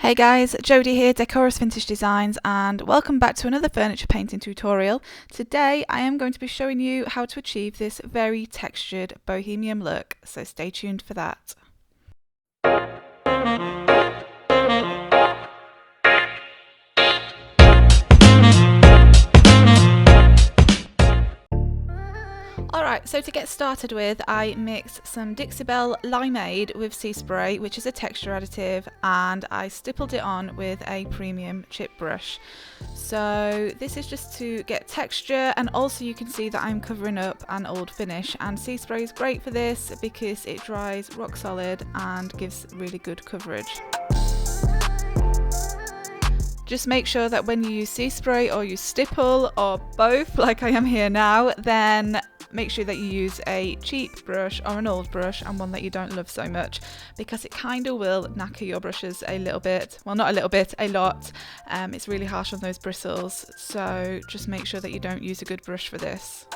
Hey guys, Jodie here, Decorous Vintage Designs, and welcome back to another furniture painting tutorial. Today I am going to be showing you how to achieve this very textured bohemian look, so stay tuned for that. Alright, so to get started with, I mixed some Dixie Belle Limeade with sea spray, which is a texture additive, and I stippled it on with a premium chip brush. So this is just to get texture, and also you can see that I'm covering up an old finish, and sea spray is great for this because it dries rock solid and gives really good coverage. Just make sure that when you use sea spray or you stipple or both like I am here now, then make sure that you use a cheap brush or an old brush and one that you don't love so much, because it kind of will knacker your brushes a little bit. Well, not a little bit, a lot. It's really harsh on those bristles, so just make sure that you don't use a good brush for this.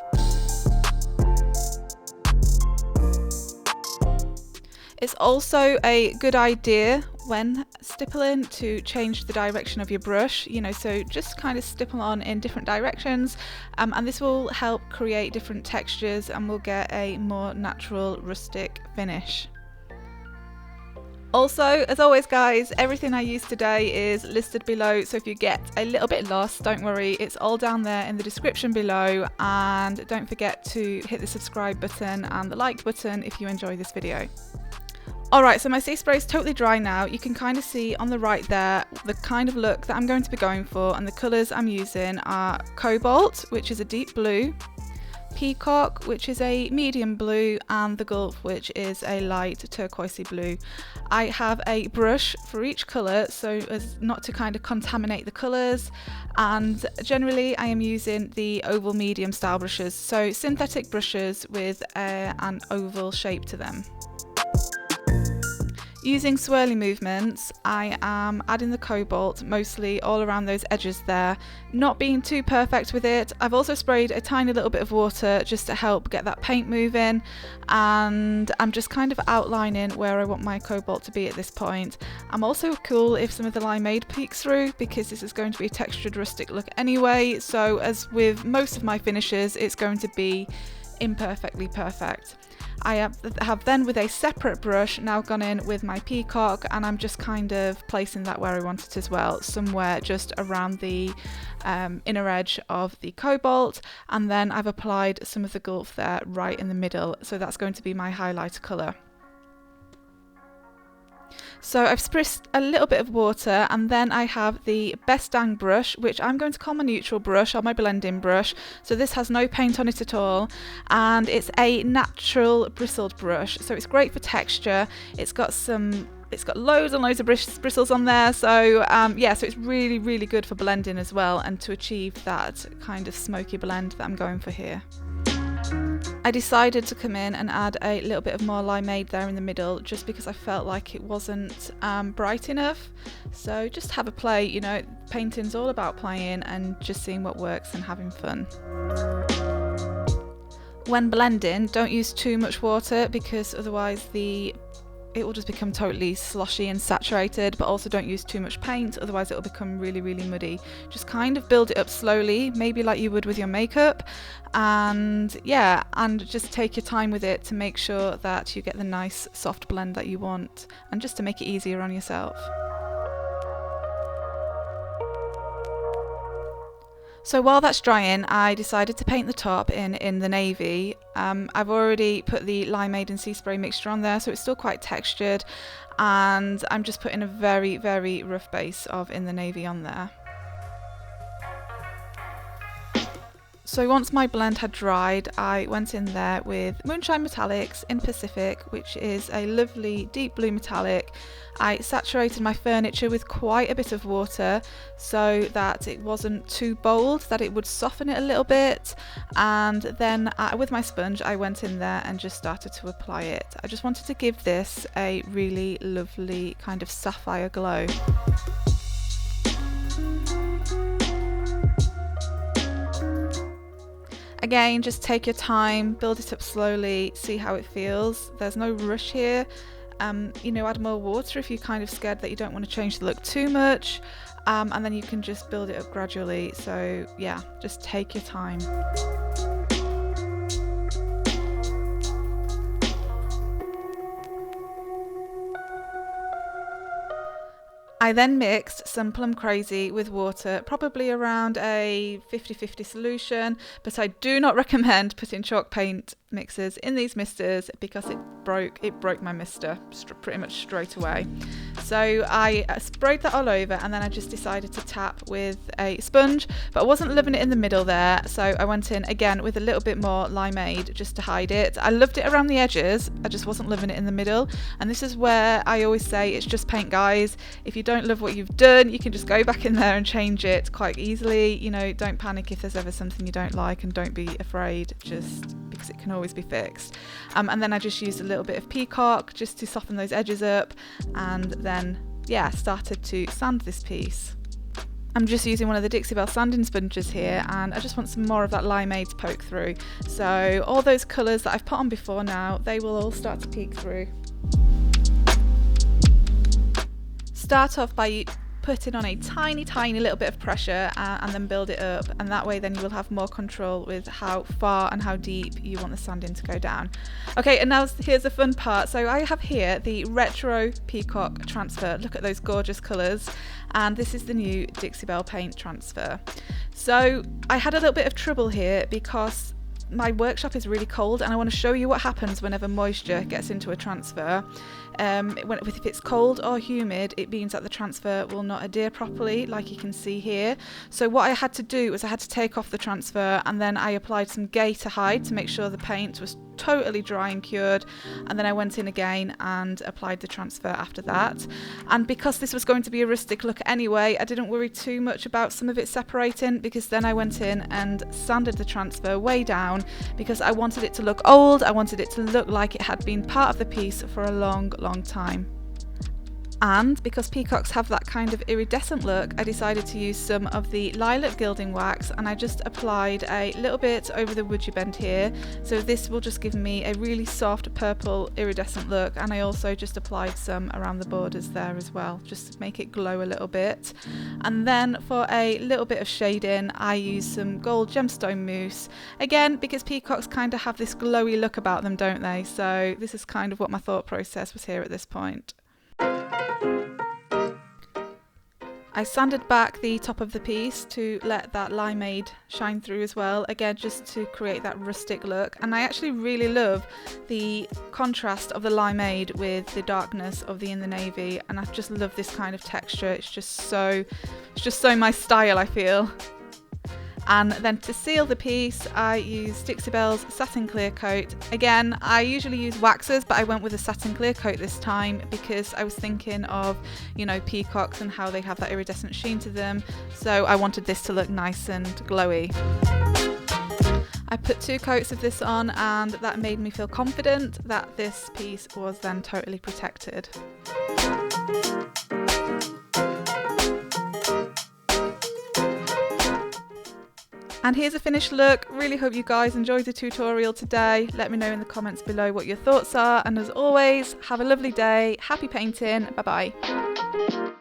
It's also a good idea when stippling to change the direction of your brush, so just kind of stipple on in different directions, and this will help create different textures and we'll get a more natural rustic finish. Also, as always guys, everything I use today is listed below, so if you get a little bit lost, don't worry, it's all down there in the description below, and don't forget to hit the subscribe button and the like button if you enjoy this video. Alright, so my sea spray is totally dry now. You can kind of see on the right there the kind of look that I'm going to be going for, and the colours I'm using are Cobalt, which is a deep blue, Peacock, which is a medium blue, and the Gulf, which is a light turquoisey blue. I have a brush for each colour so as not to kind of contaminate the colours, and generally I am using the oval medium style brushes, so synthetic brushes with an oval shape to them. Using swirly movements, I am adding the Cobalt mostly all around those edges there, not being too perfect with it. I've also sprayed a tiny little bit of water just to help get that paint moving, and I'm just kind of outlining where I want my Cobalt to be at this point. I'm also cool if some of the Limeade peeks through, because this is going to be a textured rustic look anyway, so as with most of my finishes it's going to be imperfectly perfect. I have then, with a separate brush, now gone in with my Peacock, and I'm just kind of placing that where I want it as well, somewhere just around the inner edge of the Cobalt, and then I've applied some of the Gulf there right in the middle, so that's going to be my highlighter colour. So I've spritzed a little bit of water, and then I have the Best Dang brush, which I'm going to call my neutral brush or my blending brush. So this has no paint on it at all, and it's a natural bristled brush, so it's great for texture. It's got loads and loads of bristles on there, so yeah, so it's really good for blending as well, and to achieve that kind of smoky blend that I'm going for here. I decided to come in and add a little bit of more Limeade there in the middle, just because I felt like it wasn't bright enough. So just have a play, painting's all about playing and just seeing what works and having fun. When blending, don't use too much water, because otherwise it will just become totally sloshy and saturated, but also don't use too much paint, otherwise it will become really muddy. Just kind of build it up slowly, maybe like you would with your makeup, and yeah, and just take your time with it to make sure that you get the nice soft blend that you want, and just to make it easier on yourself. So while that's drying, I decided to paint the top in the navy. I've already put the Limeade and sea spray mixture on there, so it's still quite textured, and I'm just putting a very rough base of In the Navy on there. So once my blend had dried, I went in there with Moonshine Metallics in Pacific, which is a lovely deep blue metallic. I saturated my furniture with quite a bit of water so that it wasn't too bold, that it would soften it a little bit, and then with my sponge I went in there and just started to apply it. I just wanted to give this a really lovely kind of sapphire glow. Again, just take your time, build it up slowly, see how it feels. There's no rush here. you know, add more water if you're kind of scared that you don't want to change the look too much, and then you can just build it up gradually. So yeah, just take your time. I then mixed some Plum Crazy with water, probably around a 50-50 solution, but I do not recommend putting chalk paint mixers in these misters because it broke my mister pretty much straight away. So I sprayed that all over, and then I just decided to tap with a sponge, but I wasn't loving it in the middle there, so I went in again with a little bit more Limeade just to hide it. I loved it around the edges, I just wasn't loving it in the middle, and this is where I always say it's just paint, guys. If you don't love what you've done, you can just go back in there and change it quite easily. You know, don't panic if there's ever something you don't like, and don't be afraid, just because it can always be fixed. And then I just used a little bit of Peacock just to soften those edges up, and then yeah, started to sand this piece. I'm just using one of the Dixie Belle sanding sponges here, and I just want some more of that Limeade to poke through. So all those colours that I've put on before now, they will all start to peek through. Start off by putting on a tiny little bit of pressure, and then build it up, and that way then you will have more control with how far and how deep you want the sanding to go down. Okay, and now here's the fun part. So I have here the retro Peacock transfer. Look at those gorgeous colours, and this is the new Dixie Belle paint transfer. So I had a little bit of trouble here because my workshop is really cold, and I want to show you what happens whenever moisture gets into a transfer. If it's cold or humid, it means that the transfer will not adhere properly, like you can see here. So what I had to do was I had to take off the transfer, and then I applied some Gator Hide to make sure the paint was totally dry and cured, and then I went in again and applied the transfer after that. And because this was going to be a rustic look anyway, I didn't worry too much about some of it separating, because then I went in and sanded the transfer way down, because I wanted it to look old. I wanted it to look like it had been part of the piece for a long time. And because peacocks have that kind of iridescent look, I decided to use some of the Lilac Gilding Wax, and I just applied a little bit over the woodgie bend here. So this will just give me a really soft purple iridescent look, and I also just applied some around the borders there as well, just to make it glow a little bit. And then for a little bit of shading, I used some gold gemstone mousse, again because peacocks kind of have this glowy look about them, don't they? So this is kind of what my thought process was here at this point. I sanded back the top of the piece to let that Limeade shine through as well, again just to create that rustic look. And I actually really love the contrast of the Limeade with the darkness of the In the Navy, and I just love this kind of texture. It's just so my style, I feel. And then to seal the piece, I used Dixie Belle's Satin Clear Coat. Again, I usually use waxes, but I went with a Satin Clear Coat this time because I was thinking of, you know, peacocks and how they have that iridescent sheen to them. So I wanted this to look nice and glowy. I put 2 coats of this on, and that made me feel confident that this piece was then totally protected. And here's a finished look. Really hope you guys enjoyed the tutorial today. Let me know in the comments below what your thoughts are, and as always, have a lovely day. Happy painting. Bye bye.